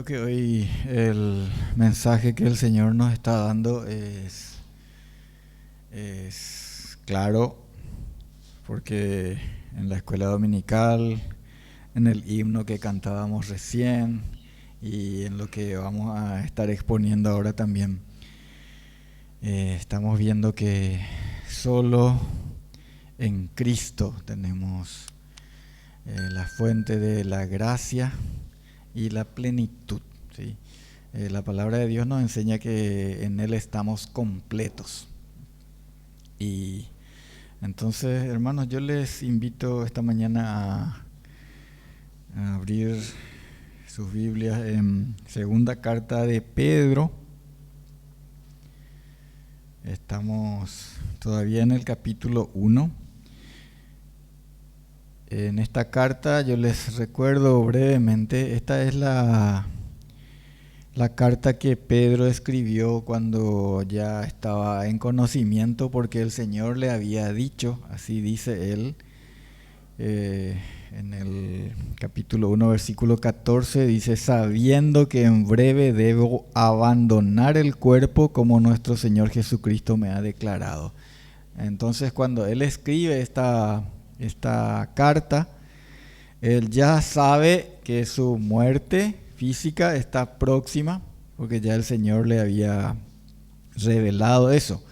Creo que hoy el mensaje que el Señor nos está dando es claro, porque en la escuela dominical, en el himno que cantábamos recién y en lo que vamos a estar exponiendo ahora también, estamos viendo que solo en Cristo tenemos la fuente de la gracia y la plenitud, ¿sí? La palabra de Dios nos enseña que en Él estamos completos. Y entonces, hermanos, yo les invito esta mañana a abrir sus Biblias en segunda carta de Pedro. Estamos todavía en el capítulo 1. En esta carta yo les recuerdo brevemente, esta es la carta que Pedro escribió cuando ya estaba en conocimiento, porque el Señor le había dicho, así dice él, en el capítulo 1, versículo 14, dice: sabiendo que en breve debo abandonar el cuerpo como nuestro Señor Jesucristo me ha declarado. Entonces, cuando él escribe esta carta, él ya sabe que su muerte física está próxima, porque ya el Señor le había revelado eso.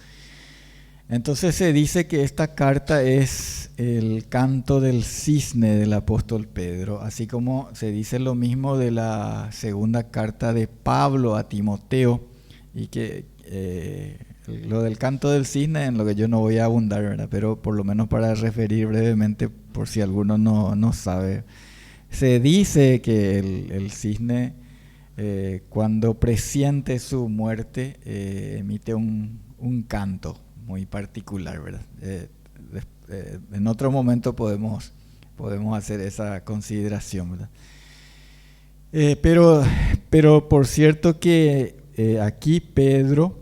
Entonces se dice que esta carta es el canto del cisne del apóstol Pedro, así como se dice lo mismo de la segunda carta de Pablo a Timoteo, y que lo del canto del cisne, en lo que yo no voy a abundar, ¿verdad? Pero por lo menos para referir brevemente, por si alguno no sabe, se dice que el cisne, cuando presiente su muerte, emite un canto muy particular, ¿verdad? En otro momento podemos hacer esa consideración, ¿verdad? Pero por cierto que aquí Pedro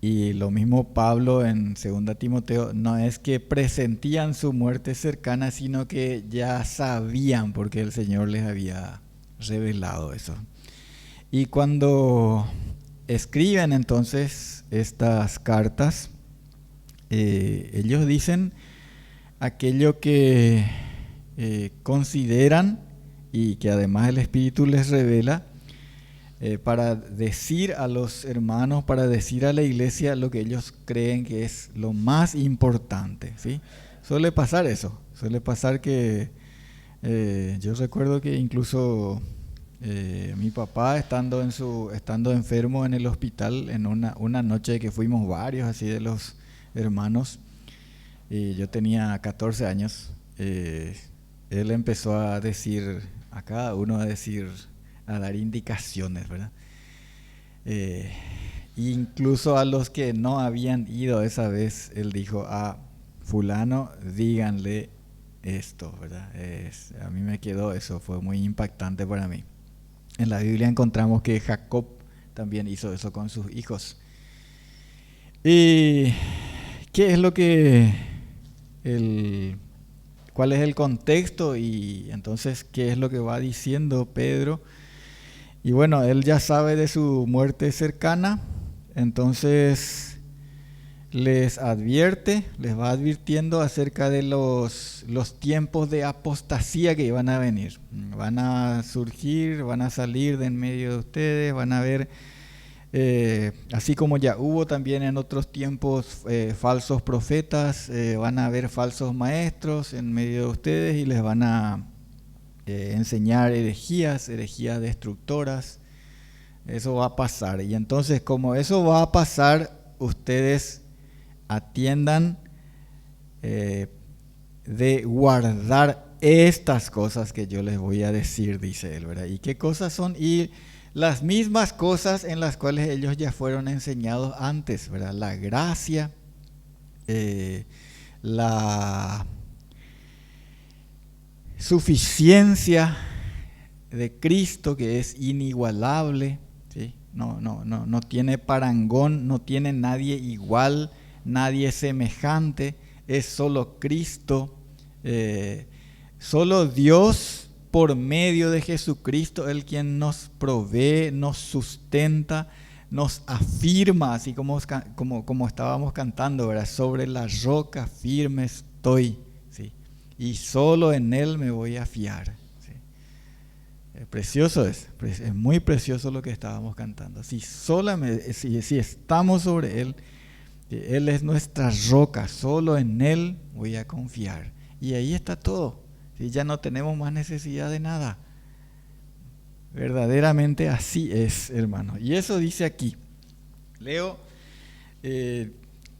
y lo mismo Pablo en 2 Timoteo, no es que presentían su muerte cercana, sino que ya sabían, porque el Señor les había revelado eso. Y cuando escriben entonces estas cartas, ellos dicen aquello que consideran y que además el Espíritu les revela, para decir a los hermanos, para decir a la iglesia lo que ellos creen que es lo más importante, ¿sí? Suele pasar eso, suele pasar que yo recuerdo que incluso mi papá estando enfermo en el hospital, en una noche que fuimos varios así de los hermanos, y yo tenía 14 años, él empezó a decir, a cada uno a dar indicaciones, ¿verdad? Incluso a los que no habían ido esa vez, él dijo: a fulano díganle esto, ¿verdad? A mí me quedó eso, fue muy impactante para mí. En la Biblia encontramos que Jacob también hizo eso con sus hijos. ¿Y qué es lo que cuál es el contexto? Y entonces, ¿qué es lo que va diciendo Pedro? Y bueno, él ya sabe de su muerte cercana, entonces les va advirtiendo acerca de los tiempos de apostasía que iban a venir. Van a surgir, van a salir de en medio de ustedes, van a haber, así como ya hubo también en otros tiempos falsos profetas, van a haber falsos maestros en medio de ustedes y les van a enseñar herejías destructoras. Eso va a pasar. Y entonces, como eso va a pasar, ustedes atiendan de guardar estas cosas que yo les voy a decir, dice él, ¿verdad? ¿Y qué cosas son? Y las mismas cosas en las cuales ellos ya fueron enseñados antes, ¿verdad? La gracia, la suficiencia de Cristo, que es inigualable, ¿sí? No tiene parangón, no tiene nadie igual, nadie semejante, es solo Cristo, solo Dios por medio de Jesucristo, el quien nos provee, nos sustenta, nos afirma, así como estábamos cantando, ¿verdad? Sobre la roca firme estoy, ¿sí? Y solo en Él me voy a fiar, ¿sí? Precioso es muy precioso lo que estábamos cantando. Si estamos sobre Él, Él es nuestra roca, solo en Él voy a confiar. Y ahí está todo, ¿sí? Ya no tenemos más necesidad de nada. Verdaderamente así es, hermano. Y eso dice aquí. Leo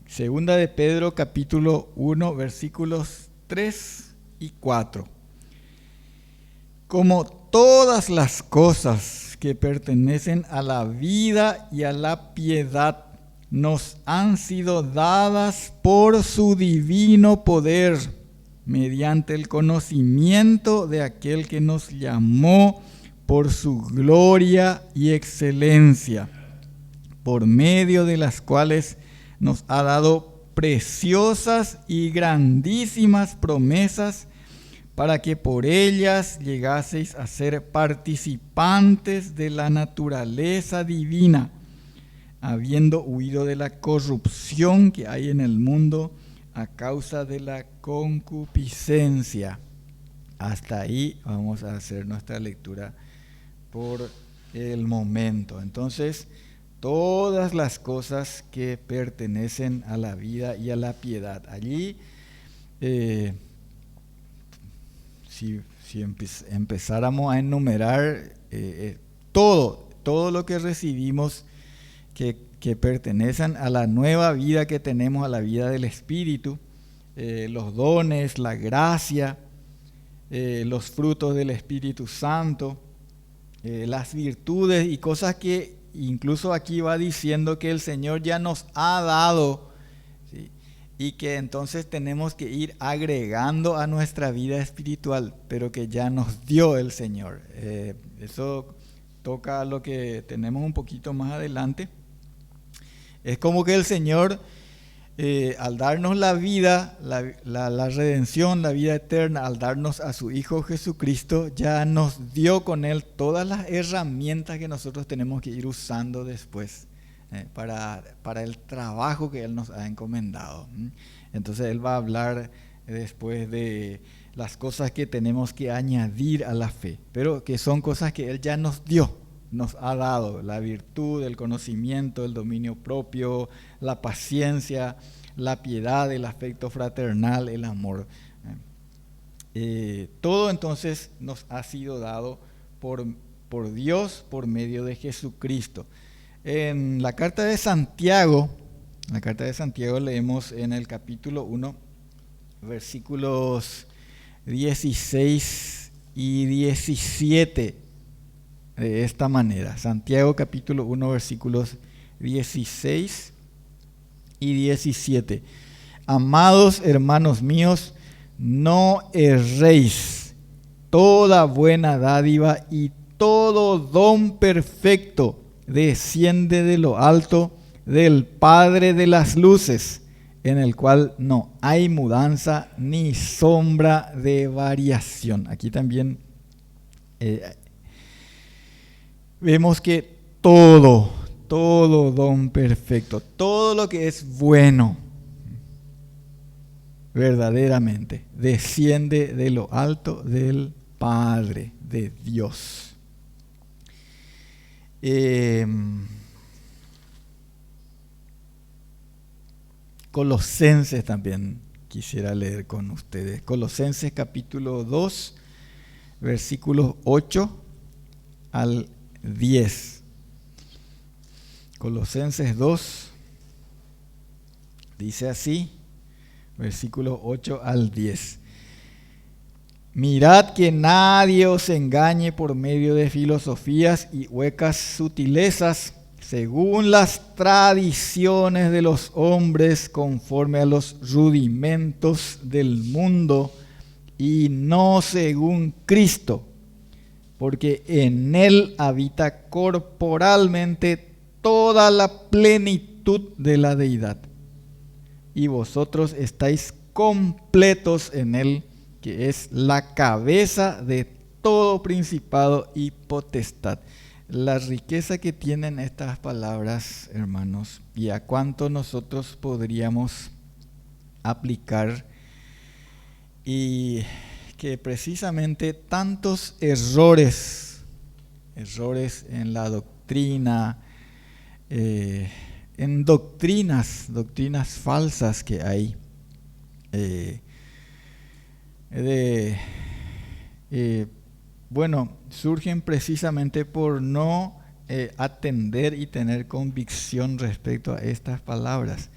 Segunda de Pedro capítulo 1 versículos 3 y 4. Como todas las cosas que pertenecen a la vida y a la piedad nos han sido dadas por su divino poder, mediante el conocimiento de aquel que nos llamó por su gloria y excelencia, por medio de las cuales nos ha dado preciosas y grandísimas promesas, para que por ellas llegaseis a ser participantes de la naturaleza divina, habiendo huido de la corrupción que hay en el mundo a causa de la concupiscencia. Hasta ahí vamos a hacer nuestra lectura por el momento. Entonces, todas las cosas que pertenecen a la vida y a la piedad. Allí, si empezáramos a enumerar todo lo que recibimos que pertenecen a la nueva vida que tenemos, a la vida del Espíritu, los dones, la gracia, los frutos del Espíritu Santo, las virtudes y cosas que incluso aquí va diciendo que el Señor ya nos ha dado, ¿sí? Y que entonces tenemos que ir agregando a nuestra vida espiritual, pero que ya nos dio el Señor. Eso toca lo que tenemos un poquito más adelante. Es como que el Señor, al darnos la vida, la redención, la vida eterna, al darnos a su Hijo Jesucristo, ya nos dio con Él todas las herramientas que nosotros tenemos que ir usando después para el trabajo que Él nos ha encomendado. Entonces Él va a hablar después de las cosas que tenemos que añadir a la fe, pero que son cosas que Él ya nos dio, nos ha dado: la virtud, el conocimiento, el dominio propio, la paciencia, la piedad, el afecto fraternal, el amor. Todo entonces nos ha sido dado por Dios por medio de Jesucristo. En la carta de Santiago leemos en el capítulo 1, versículos 16 y 17, de esta manera. Santiago capítulo 1, versículos 16 y 17. Amados hermanos míos, no erréis. Toda buena dádiva y todo don perfecto desciende de lo alto, del Padre de las luces, en el cual no hay mudanza ni sombra de variación. Aquí también vemos que todo don perfecto, todo lo que es bueno, verdaderamente, desciende de lo alto del Padre, de Dios. Colosenses también quisiera leer con ustedes. Colosenses capítulo 2, versículos 8 al 10. Colosenses 2 dice así, versículos 8 al 10. Mirad que nadie os engañe por medio de filosofías y huecas sutilezas, según las tradiciones de los hombres, conforme a los rudimentos del mundo, y no según Cristo, porque en Él habita corporalmente toda la plenitud de la deidad, y vosotros estáis completos en Él, que es la cabeza de todo principado y potestad. La riqueza que tienen estas palabras, hermanos, y a cuánto nosotros podríamos aplicar, y que precisamente tantos errores en la doctrina, en doctrinas falsas que hay, surgen precisamente por no atender y tener convicción respecto a estas palabras.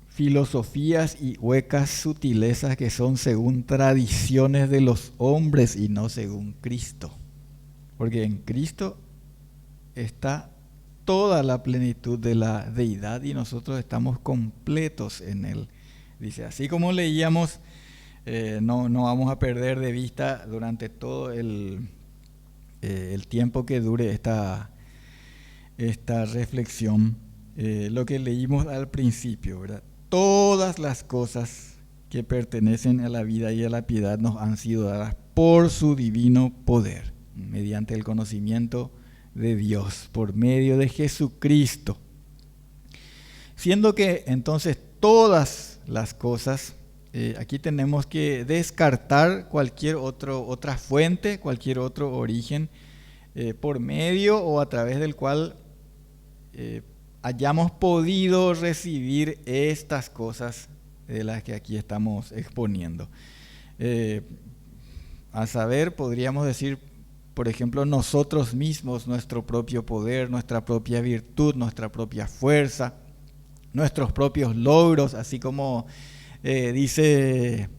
Filosofías y huecas sutilezas que son según tradiciones de los hombres y no según Cristo. Porque en Cristo está toda la plenitud de la deidad y nosotros estamos completos en Él. Dice, así como leíamos, no vamos a perder de vista durante todo el tiempo que dure esta reflexión, lo que leímos al principio, ¿verdad? Todas las cosas que pertenecen a la vida y a la piedad nos han sido dadas por su divino poder, mediante el conocimiento de Dios, por medio de Jesucristo. Siendo que entonces todas las cosas, aquí tenemos que descartar cualquier otra fuente, cualquier otro origen, por medio o a través del cual hayamos podido recibir estas cosas de las que aquí estamos exponiendo. A saber, podríamos decir, por ejemplo, nosotros mismos, nuestro propio poder, nuestra propia virtud, nuestra propia fuerza, nuestros propios logros, así como dice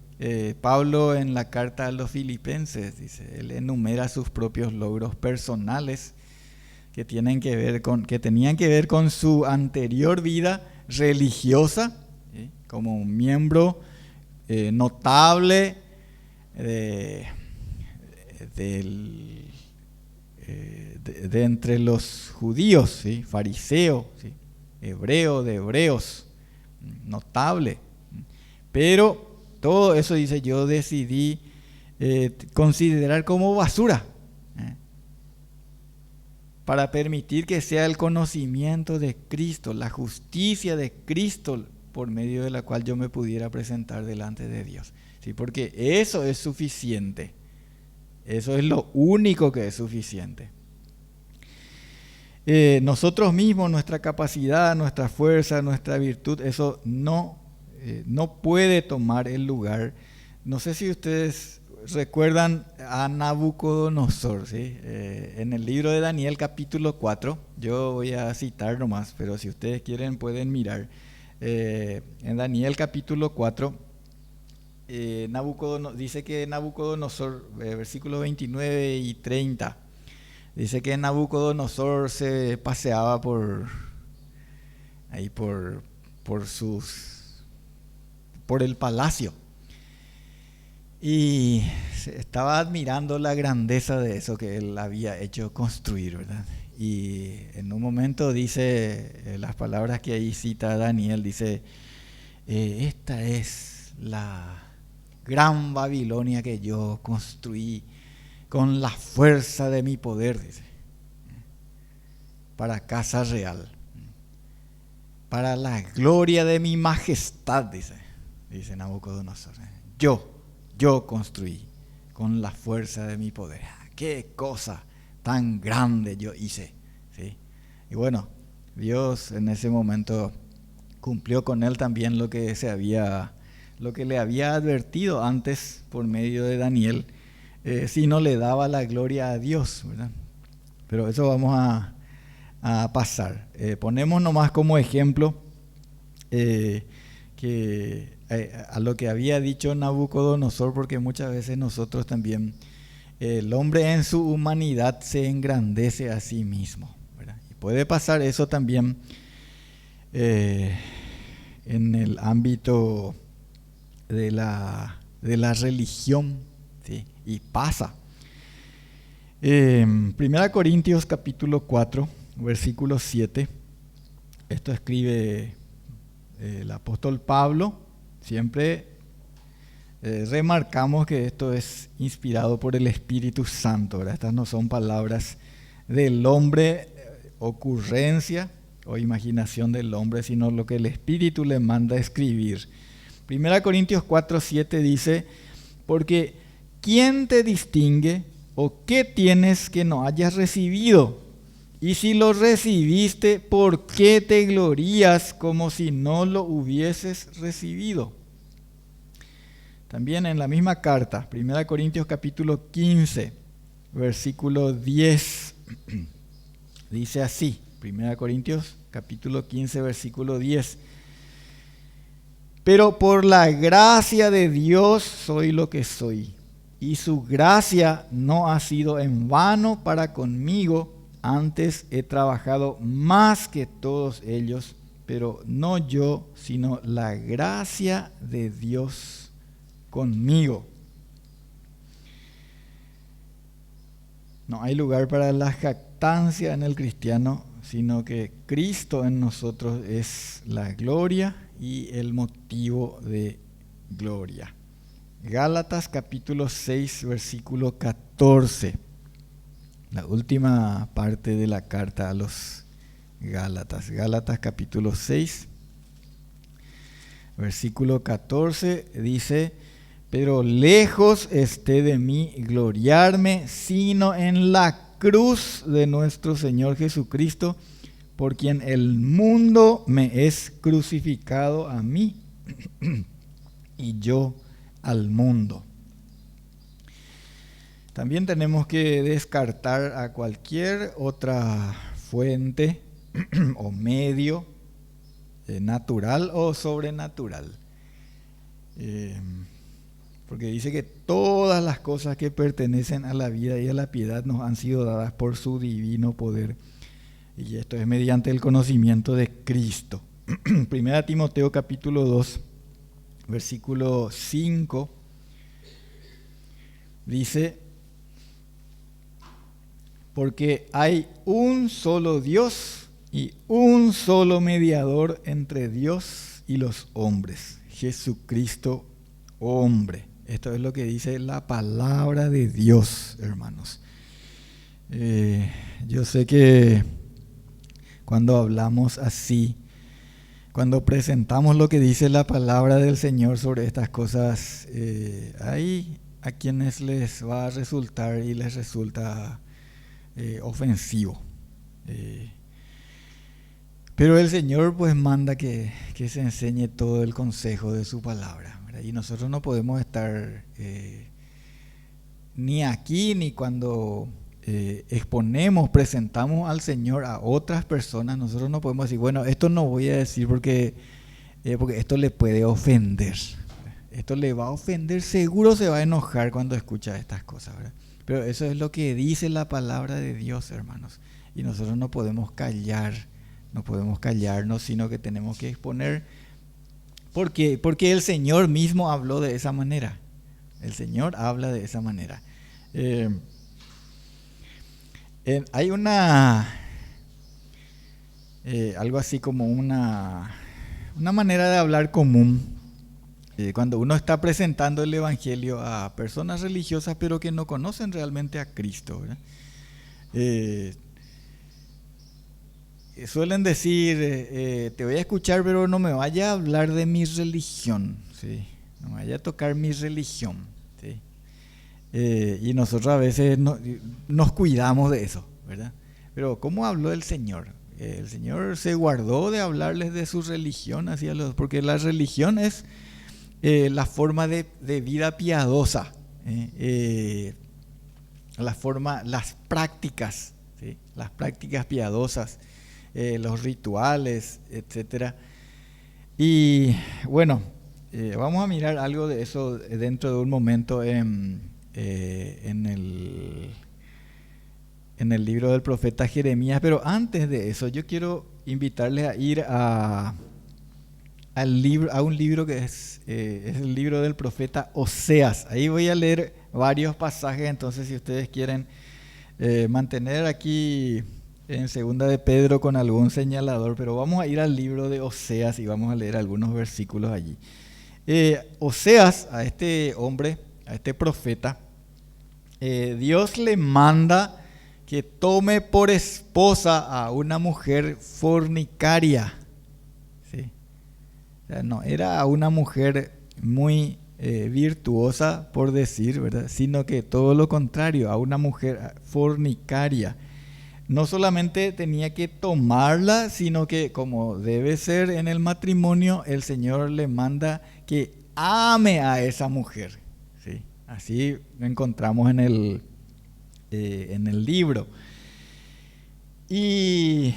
Pablo en la carta a los Filipenses, dice, él enumera sus propios logros personales que tenían que ver con su anterior vida religiosa, ¿sí? Como un miembro notable de entre los judíos, ¿sí? Fariseo, ¿sí? Hebreo de hebreos, notable. Pero todo eso, dice, yo decidí considerar como basura, para permitir que sea el conocimiento de Cristo, la justicia de Cristo, por medio de la cual yo me pudiera presentar delante de Dios. ¿Sí? Porque eso es suficiente. Eso es lo único que es suficiente. Nosotros mismos, nuestra capacidad, nuestra fuerza, nuestra virtud, eso no puede tomar el lugar. No sé si ustedes recuerdan a Nabucodonosor, ¿sí? En el libro de Daniel capítulo 4, yo voy a citar nomás, pero si ustedes quieren pueden mirar. En Daniel capítulo 4, dice que Nabucodonosor, versículos 29 y 30, dice que Nabucodonosor se paseaba por el palacio y estaba admirando la grandeza de eso que él había hecho construir, ¿verdad? Y en un momento dice, las palabras que ahí cita Daniel, dice, esta es la gran Babilonia que yo construí con la fuerza de mi poder, dice, para casa real, para la gloria de mi majestad, dice Nabucodonosor. Yo construí con la fuerza de mi poder. ¡Qué cosa tan grande yo hice! ¿Sí? Y bueno, Dios en ese momento cumplió con él también lo que le había advertido antes por medio de Daniel, si no le daba la gloria a Dios, ¿verdad? Pero eso vamos a pasar. Ponemos nomás como ejemplo a lo que había dicho Nabucodonosor, porque muchas veces nosotros también, el hombre en su humanidad se engrandece a sí mismo, ¿verdad? Y puede pasar eso también en el ámbito de la religión, ¿sí? Y pasa. 1 Corintios capítulo 4, versículo 7, esto escribe el apóstol Pablo, siempre remarcamos que esto es inspirado por el Espíritu Santo, ¿verdad? Estas no son palabras del hombre, ocurrencia o imaginación del hombre, sino lo que el Espíritu le manda a escribir. 1 Corintios 4:7 dice, porque ¿quién te distingue o qué tienes que no hayas recibido? Y si lo recibiste, ¿por qué te glorías como si no lo hubieses recibido? También en la misma carta, 1 Corintios capítulo 15, versículo 10, dice así, 1 Corintios capítulo 15, versículo 10. Pero por la gracia de Dios soy lo que soy, y su gracia no ha sido en vano para conmigo, antes he trabajado más que todos ellos, pero no yo, sino la gracia de Dios conmigo. No hay lugar para la jactancia en el cristiano, sino que Cristo en nosotros es la gloria y el motivo de gloria. Gálatas capítulo 6, versículo 14. La última parte de la carta a los Gálatas. Gálatas capítulo 6, versículo 14 dice, pero lejos esté de mí gloriarme, sino en la cruz de nuestro Señor Jesucristo, por quien el mundo me es crucificado a mí y yo al mundo. También tenemos que descartar a cualquier otra fuente o medio natural o sobrenatural. Porque dice que todas las cosas que pertenecen a la vida y a la piedad nos han sido dadas por su divino poder. Y esto es mediante el conocimiento de Cristo. 1 Timoteo capítulo 2, versículo 5, dice, porque hay un solo Dios y un solo mediador entre Dios y los hombres, Jesucristo hombre. Esto es lo que dice la palabra de Dios, hermanos. Yo sé que cuando hablamos así, cuando presentamos lo que dice la palabra del Señor sobre estas cosas, hay a quienes les va a resultar y les resulta ofensivo. Pero el Señor pues manda que se enseñe todo el consejo de su palabra, ¿verdad? Y nosotros no podemos estar ni aquí ni cuando exponemos, presentamos al Señor a otras personas. Nosotros no podemos decir, bueno, esto no voy a decir porque esto le puede ofender. Esto le va a ofender, seguro se va a enojar cuando escucha estas cosas, ¿verdad? Pero eso es lo que dice la palabra de Dios, hermanos. Y nosotros no podemos callarnos, sino que tenemos que exponer. ¿Por qué? Porque el Señor mismo habló de esa manera. El Señor habla de esa manera. Hay algo así como una manera de hablar común. Cuando uno está presentando el Evangelio a personas religiosas pero que no conocen realmente a Cristo, ¿verdad? Suelen decir, te voy a escuchar pero no me vaya a hablar de mi religión, ¿sí? No me vaya a tocar mi religión, ¿sí? Y nosotros a veces nos cuidamos de eso, ¿verdad? Pero ¿cómo habló el Señor? El Señor se guardó de hablarles de su religión hacia porque la religión es la forma de vida piadosa, las prácticas, ¿sí? Las prácticas piadosas, los rituales, etcétera. Y bueno, vamos a mirar algo de eso dentro de un momento en el libro del profeta Jeremías, pero antes de eso yo quiero invitarles a ir a un libro que es el libro del profeta Oseas. Ahí voy a leer varios pasajes, entonces si ustedes quieren mantener aquí en Segunda de Pedro con algún señalador, pero vamos a ir al libro de Oseas y vamos a leer algunos versículos allí. Oseas, a este hombre, a este profeta, Dios le manda que tome por esposa a una mujer fornicaria. ¿Sí? O sea, no era una mujer muy virtuosa, por decir, ¿verdad? Sino que todo lo contrario, a una mujer fornicaria. No solamente tenía que tomarla, sino que, como debe ser en el matrimonio, el Señor le manda que ame a esa mujer. ¿Sí? Así lo encontramos en el libro. Y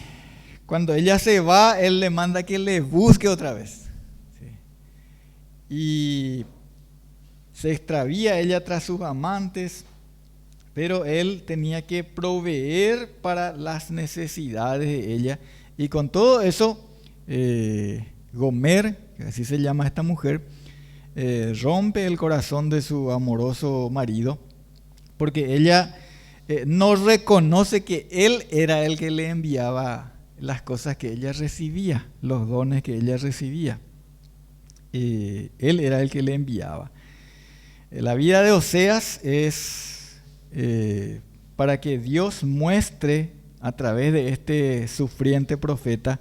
cuando ella se va, Él le manda que le busque otra vez. ¿Sí? Y se extravía ella tras sus amantes, pero Él tenía que proveer para las necesidades de ella. Y con todo eso, Gomer, que así se llama esta mujer, rompe el corazón de su amoroso marido, porque ella no reconoce que Él era el que le enviaba las cosas que ella recibía, los dones que ella recibía. Él era el que le enviaba. La vida de Oseas es para que Dios muestre a través de este sufriente profeta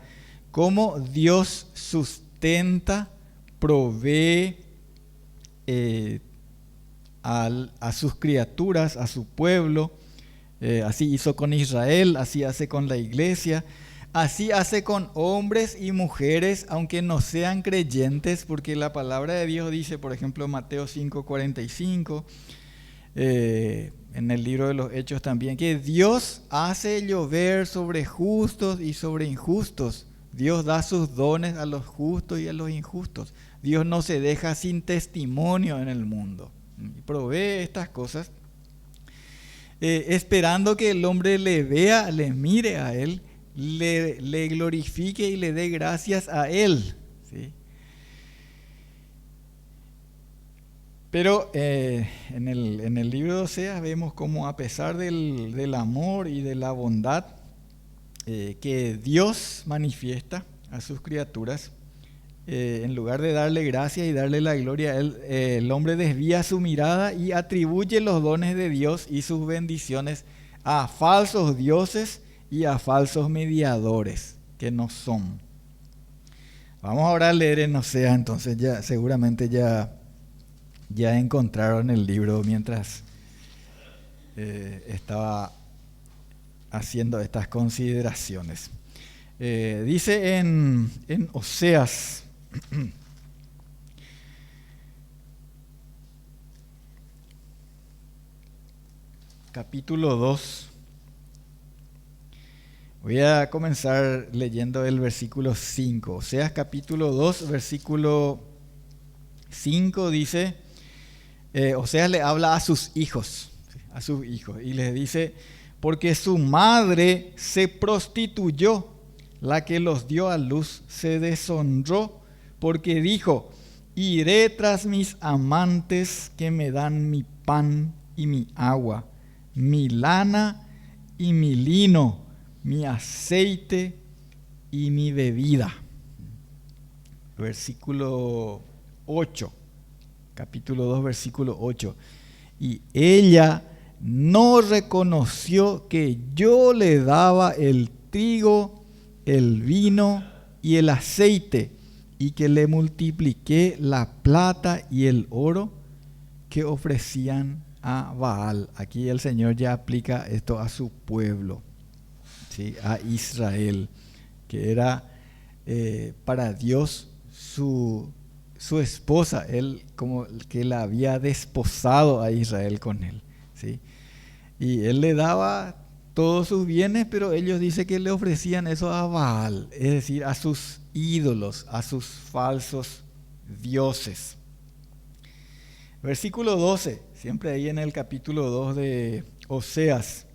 cómo Dios sustenta, provee a sus criaturas, a su pueblo. Así hizo con Israel, así hace con la iglesia, así hace con hombres y mujeres, aunque no sean creyentes, porque la palabra de Dios dice, por ejemplo, en Mateo 5:45, en el libro de los Hechos también, que Dios hace llover sobre justos y sobre injustos. Dios da sus dones a los justos y a los injustos. Dios no se deja sin testimonio en el mundo. Y provee estas cosas, esperando que el hombre le vea, le mire a Él, le glorifique y le dé gracias a Él. ¿Sí? Pero en el libro de Oseas vemos cómo, a pesar del amor y de la bondad que Dios manifiesta a sus criaturas, en lugar de darle gracias y darle la gloria, el hombre desvía su mirada y atribuye los dones de Dios y sus bendiciones a falsos dioses y a falsos mediadores que no son. Vamos ahora a leer en Oseas, entonces ya seguramente ya encontraron el libro mientras estaba haciendo estas consideraciones. Dice en Oseas capítulo 2. Voy a comenzar leyendo el versículo 5. Oseas capítulo 2, versículo 5 dice, Oseas le habla a sus hijos, y les dice: porque su madre se prostituyó, la que los dio a luz se deshonró, porque dijo: iré tras mis amantes que me dan mi pan y mi agua, mi lana y mi lino, mi aceite y mi bebida. Versículo 8, capítulo 2, versículo 8. Y ella no reconoció que yo le daba el trigo, el vino y el aceite, y que le multipliqué la plata y el oro que ofrecían a Baal. Aquí el Señor ya aplica esto a su pueblo, ¿sí? A Israel, que era para Dios su esposa, él como que la había desposado a Israel con él, ¿sí? Y él le daba todos sus bienes, pero ellos dicen que le ofrecían eso a Baal, es decir, a sus ídolos, a sus falsos dioses. Versículo 12, siempre ahí en el capítulo 2 de Oseas,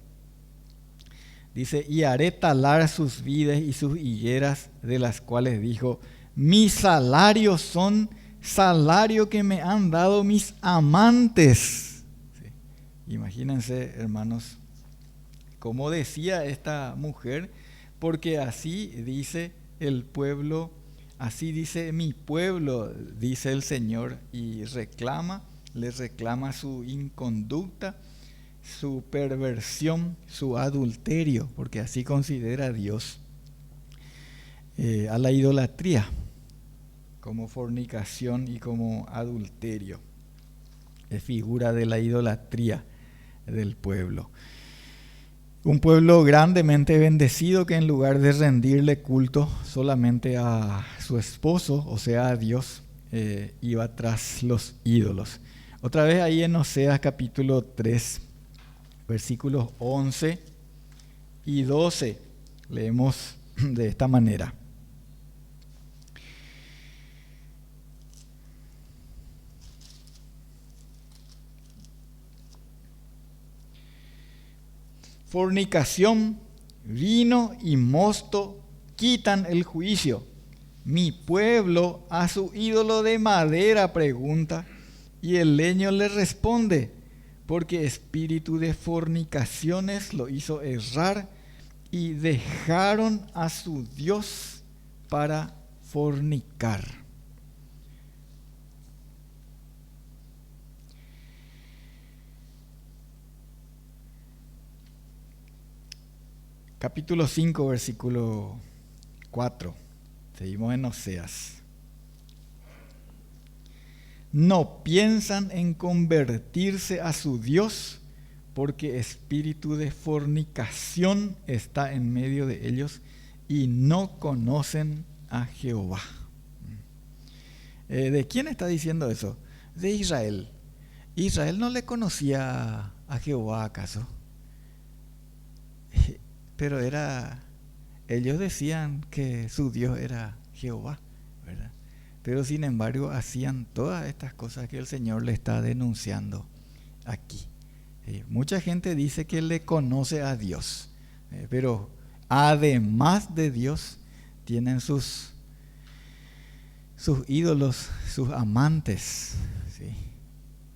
dice: y haré talar sus vides y sus higueras, de las cuales dijo: mis salarios son salario que me han dado mis amantes. Imagínense, hermanos, cómo decía esta mujer, porque así dice el pueblo, así dice mi pueblo, dice el Señor, y les reclama su inconducta, su perversión, su adulterio, porque así considera Dios a la idolatría como fornicación y como adulterio. Es figura de la idolatría del pueblo. Un pueblo grandemente bendecido que en lugar de rendirle culto solamente a su esposo, o sea, a Dios, iba tras los ídolos. Otra vez ahí en Oseas capítulo 3, versículos 11 y 12, leemos de esta manera. Fornicación, vino y mosto quitan el juicio. Mi pueblo a su ídolo de madera pregunta, y el leño le responde, porque espíritu de fornicaciones lo hizo errar, y dejaron a su Dios para fornicar. Capítulo 5, versículo 4. Seguimos en Oseas. No piensan en convertirse a su Dios, porque espíritu de fornicación está en medio de ellos y no conocen a Jehová. ¿De quién está diciendo eso? De Israel. ¿Israel no le conocía a Jehová acaso? Pero ellos decían que su Dios era Jehová, ¿verdad? Pero sin embargo hacían todas estas cosas que el Señor le está denunciando aquí. Mucha gente dice que le conoce a Dios, pero además de Dios tienen sus ídolos, sus amantes, ¿sí?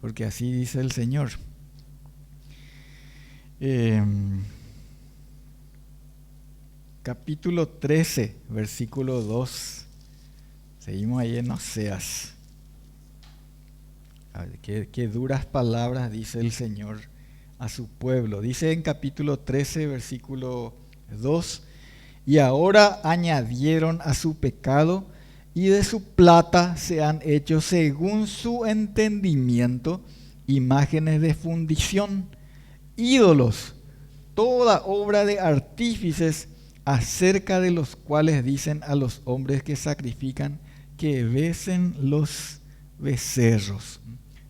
Porque así dice el Señor. Capítulo 13, versículo 2. Seguimos ahí en Oseas. A ver, qué duras palabras dice el Señor a su pueblo. Dice en capítulo 13, versículo 2, y ahora añadieron a su pecado, y de su plata se han hecho según su entendimiento imágenes de fundición, ídolos, toda obra de artífices, acerca de los cuales dicen a los hombres que sacrifican que besen los becerros.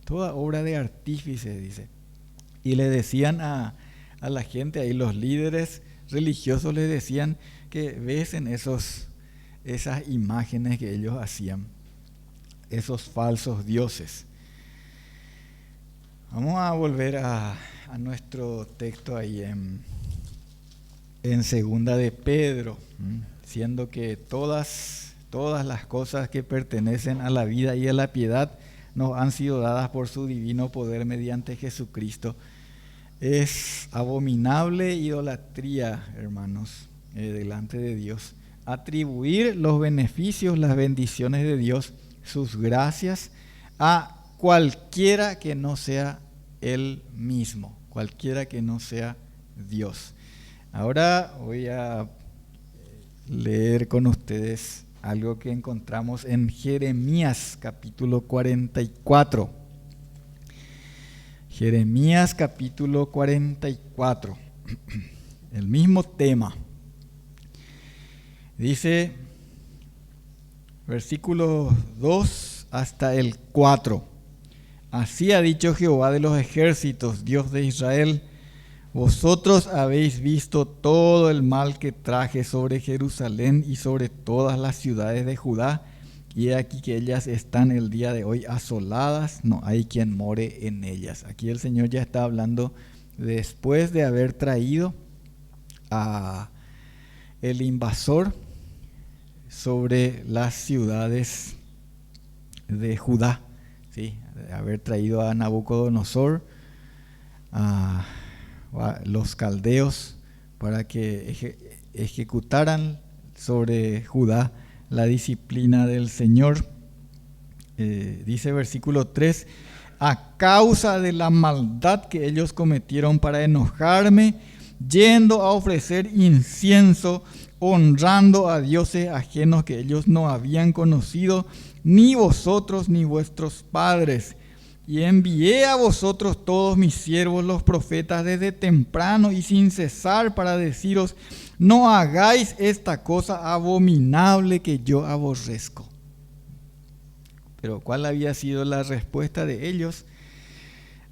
Toda obra de artífices, dice. Y le decían a la gente ahí, los líderes religiosos les decían que besen esas imágenes que ellos hacían, esos falsos dioses. Vamos a volver a nuestro texto ahí en segunda de Pedro, siendo que todas las cosas que pertenecen a la vida y a la piedad nos han sido dadas por su divino poder mediante Jesucristo. Es abominable idolatría, hermanos, delante de Dios, atribuir los beneficios, las bendiciones de Dios, sus gracias, a cualquiera que no sea Él mismo, cualquiera que no sea Dios. Ahora voy a leer con ustedes algo que encontramos en Jeremías capítulo 44. Jeremías capítulo 44, el mismo tema. Dice versículos 2 hasta el 4. Así ha dicho Jehová de los ejércitos, Dios de Israel: vosotros habéis visto todo el mal que traje sobre Jerusalén y sobre todas las ciudades de Judá, y he aquí que ellas están el día de hoy asoladas, no hay quien more en ellas. Aquí el Señor ya está hablando después de haber traído a el invasor sobre las ciudades de Judá, ¿sí? De haber traído a Nabucodonosor, a los caldeos, para que ejecutaran sobre Judá la disciplina del Señor. Dice versículo 3, a causa de la maldad que ellos cometieron para enojarme, yendo a ofrecer incienso, honrando a dioses ajenos que ellos no habían conocido, ni vosotros ni vuestros padres. Y envié a vosotros todos mis siervos los profetas desde temprano y sin cesar para deciros, no hagáis esta cosa abominable que yo aborrezco. Pero ¿cuál había sido la respuesta de ellos?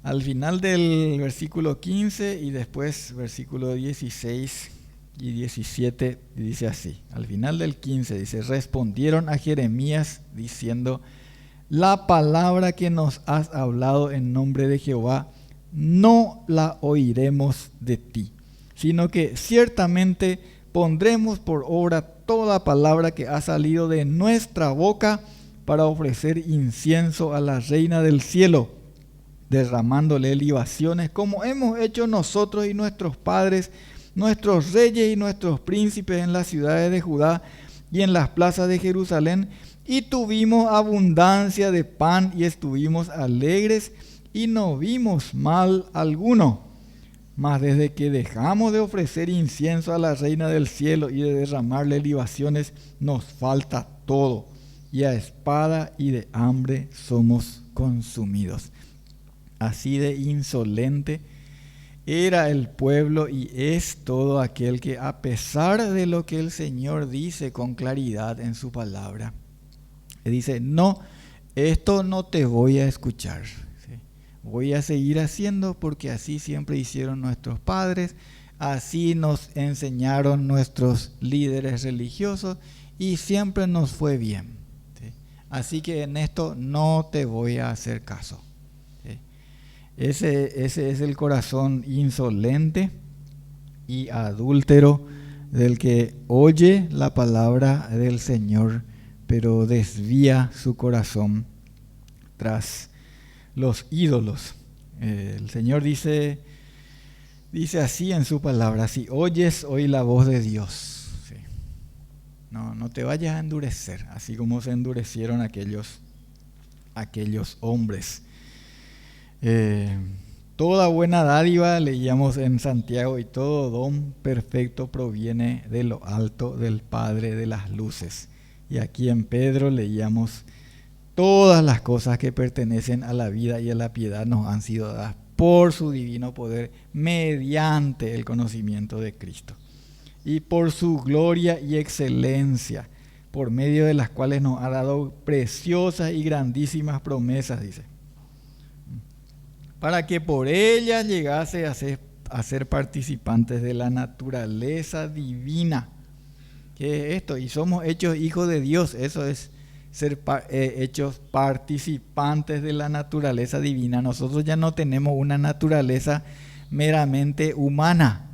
Al final del versículo 15 y después versículo 16 y 17 dice así. Al final del 15 dice, respondieron a Jeremías diciendo, la palabra que nos has hablado en nombre de Jehová no la oiremos de ti, sino que ciertamente pondremos por obra toda palabra que ha salido de nuestra boca para ofrecer incienso a la Reina del cielo, derramándole libaciones, como hemos hecho nosotros y nuestros padres, nuestros reyes y nuestros príncipes en las ciudades de Judá y en las plazas de Jerusalén, y tuvimos abundancia de pan y estuvimos alegres y no vimos mal alguno. Mas desde que dejamos de ofrecer incienso a la Reina del cielo y de derramarle libaciones, nos falta todo, y a espada y de hambre somos consumidos. Así de insolente era el pueblo y es todo aquel que, a pesar de lo que el Señor dice con claridad en su palabra, dice, no, esto no te voy a escuchar. ¿Sí? Voy a seguir haciendo porque así siempre hicieron nuestros padres, así nos enseñaron nuestros líderes religiosos y siempre nos fue bien. ¿Sí? Así que en esto no te voy a hacer caso. ¿Sí? Ese es el corazón insolente y adúltero del que oye la palabra del Señor, pero desvía su corazón tras los ídolos. El Señor dice así en su palabra, si oyes hoy la voz de Dios, ¿sí? No te vayas a endurecer, así como se endurecieron aquellos hombres. Toda buena dádiva, leíamos en Santiago, y todo don perfecto proviene de lo alto del Padre de las luces. Y aquí en Pedro leíamos, todas las cosas que pertenecen a la vida y a la piedad nos han sido dadas por su divino poder, mediante el conocimiento de Cristo. Y por su gloria y excelencia, por medio de las cuales nos ha dado preciosas y grandísimas promesas, dice. Para que por ellas llegase a ser participantes de la naturaleza divina. ¿Qué es esto? Y somos hechos hijos de Dios. Eso es ser hechos participantes de la naturaleza divina. Nosotros ya no tenemos una naturaleza meramente humana.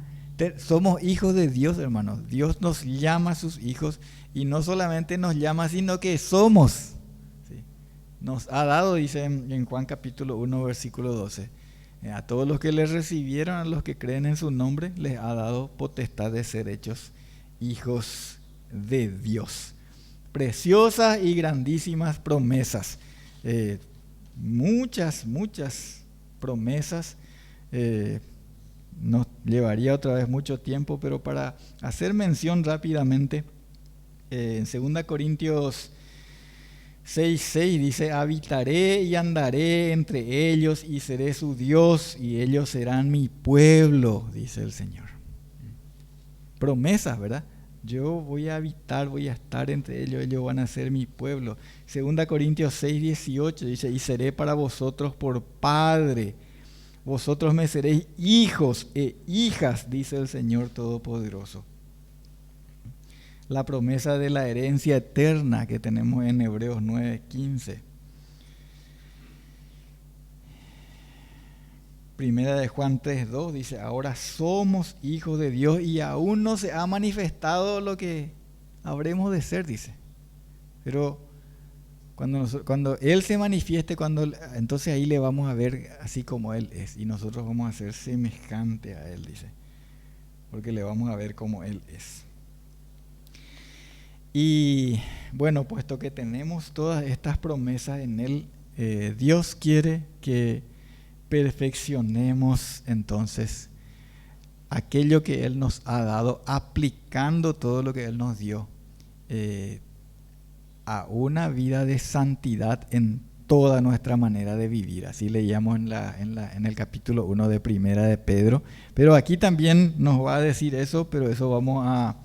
Somos hijos de Dios, hermanos. Dios nos llama a sus hijos y no solamente nos llama, sino que somos. ¿Sí? Nos ha dado, dice en Juan capítulo 1, versículo 12. A todos los que le recibieron, a los que creen en su nombre, les ha dado potestad de ser hechos hijos de Dios. Preciosas y grandísimas promesas. Muchas promesas. Nos llevaría otra vez mucho tiempo, pero para hacer mención rápidamente, en 2 Corintios 6:6 dice, habitaré y andaré entre ellos y seré su Dios y ellos serán mi pueblo, dice el Señor. Promesas, ¿verdad? Yo voy a habitar, voy a estar entre ellos, ellos van a ser mi pueblo. 2 Corintios 6:18 dice, y seré para vosotros por padre, vosotros me seréis hijos e hijas, dice el Señor Todopoderoso. La promesa de la herencia eterna que tenemos en Hebreos 9:15. Primera de Juan 3:2 dice, ahora somos hijos de Dios y aún no se ha manifestado lo que habremos de ser, dice. Pero cuando Él se manifieste, entonces ahí le vamos a ver así como Él es y nosotros vamos a ser semejante a Él, dice. Porque le vamos a ver como Él es. Y bueno, puesto que tenemos todas estas promesas en Él, Dios quiere que perfeccionemos entonces aquello que Él nos ha dado, aplicando todo lo que Él nos dio a una vida de santidad en toda nuestra manera de vivir. Así leíamos en el capítulo 1 de Primera de Pedro. Pero aquí también nos va a decir eso, pero eso vamos a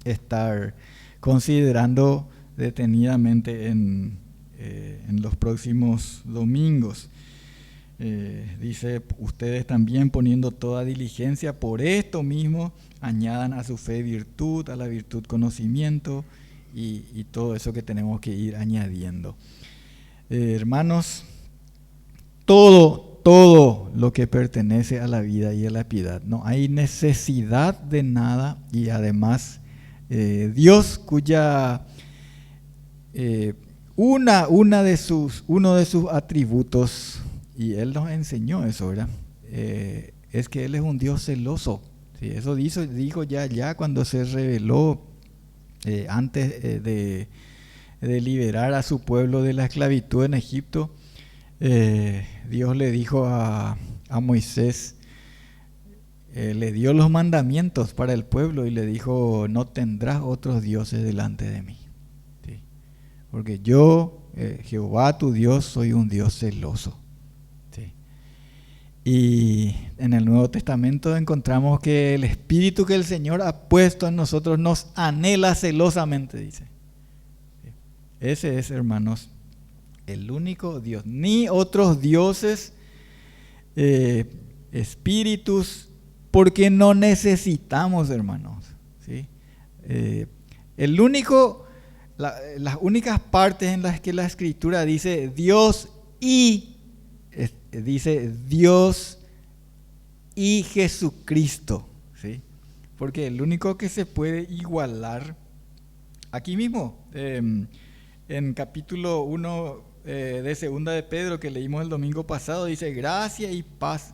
estar considerando detenidamente en los próximos domingos. Dice, ustedes también poniendo toda diligencia, por esto mismo añadan a su fe virtud, a la virtud conocimiento y todo eso que tenemos que ir añadiendo. Hermanos, todo lo que pertenece a la vida y a la piedad, no hay necesidad de nada, y además Dios cuya uno de sus atributos, y Él nos enseñó eso, ¿verdad? Es que Él es un Dios celoso. ¿Sí? Eso dijo ya cuando se reveló antes de liberar a su pueblo de la esclavitud en Egipto. Dios le dijo a Moisés, le dio los mandamientos para el pueblo y le dijo, no tendrás otros dioses delante de mí. ¿Sí? Porque yo, Jehová tu Dios, soy un Dios celoso. ¿Sí? Y en el Nuevo Testamento encontramos que el Espíritu que el Señor ha puesto en nosotros nos anhela celosamente, dice. ¿Sí? Ese es, hermanos, el único Dios. Ni otros dioses, espíritus, porque no necesitamos, hermanos. ¿Sí? Las únicas partes en las que la Escritura dice Dios y Jesucristo, ¿sí? Porque el único que se puede igualar, aquí mismo, en capítulo 1 de Segunda de Pedro, que leímos el domingo pasado, dice, gracia y paz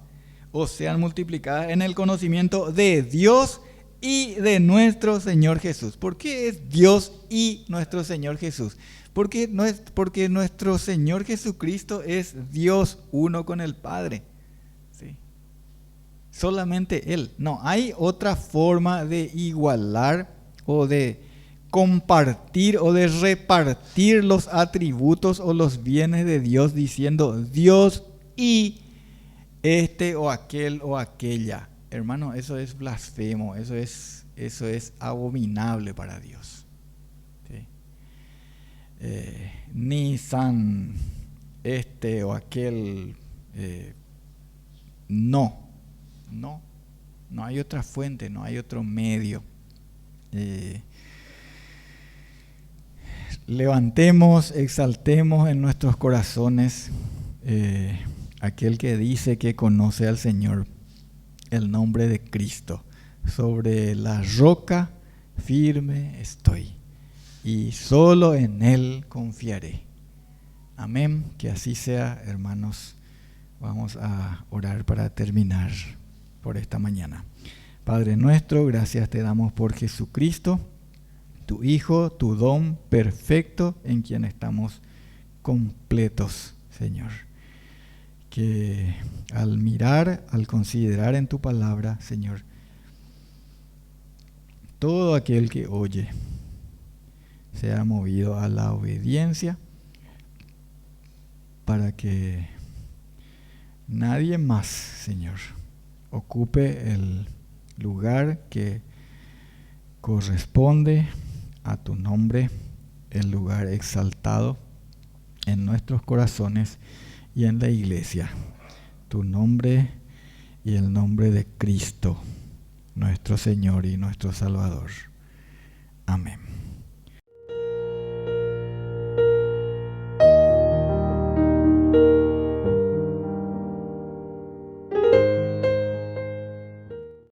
os sean multiplicadas en el conocimiento de Dios y de nuestro Señor Jesús. ¿Por qué es Dios y nuestro Señor Jesús? Porque nuestro Señor Jesucristo es Dios uno con el Padre. ¿Sí? Solamente Él. No hay otra forma de igualar o de compartir o de repartir los atributos o los bienes de Dios diciendo Dios y este o aquel o aquella. Hermano, eso es blasfemo, eso es abominable para Dios. ¿Sí? Ni san este o aquel, no hay otra fuente, no hay otro medio. Levantemos, exaltemos en nuestros corazones aquel que dice que conoce al Señor, el nombre de Cristo. Sobre la roca firme estoy y solo en Él confiaré. Amén. Que así sea, hermanos. Vamos a orar para terminar por esta mañana. Padre nuestro, gracias te damos por Jesucristo, tu Hijo, tu don perfecto, en quien estamos completos, Señor. Que al mirar, al considerar en tu palabra, Señor, todo aquel que oye sea movido a la obediencia, para que nadie más, Señor, ocupe el lugar que corresponde a tu nombre, el lugar exaltado en nuestros corazones y en la iglesia. Tu nombre y el nombre de Cristo, nuestro Señor y nuestro Salvador. Amén.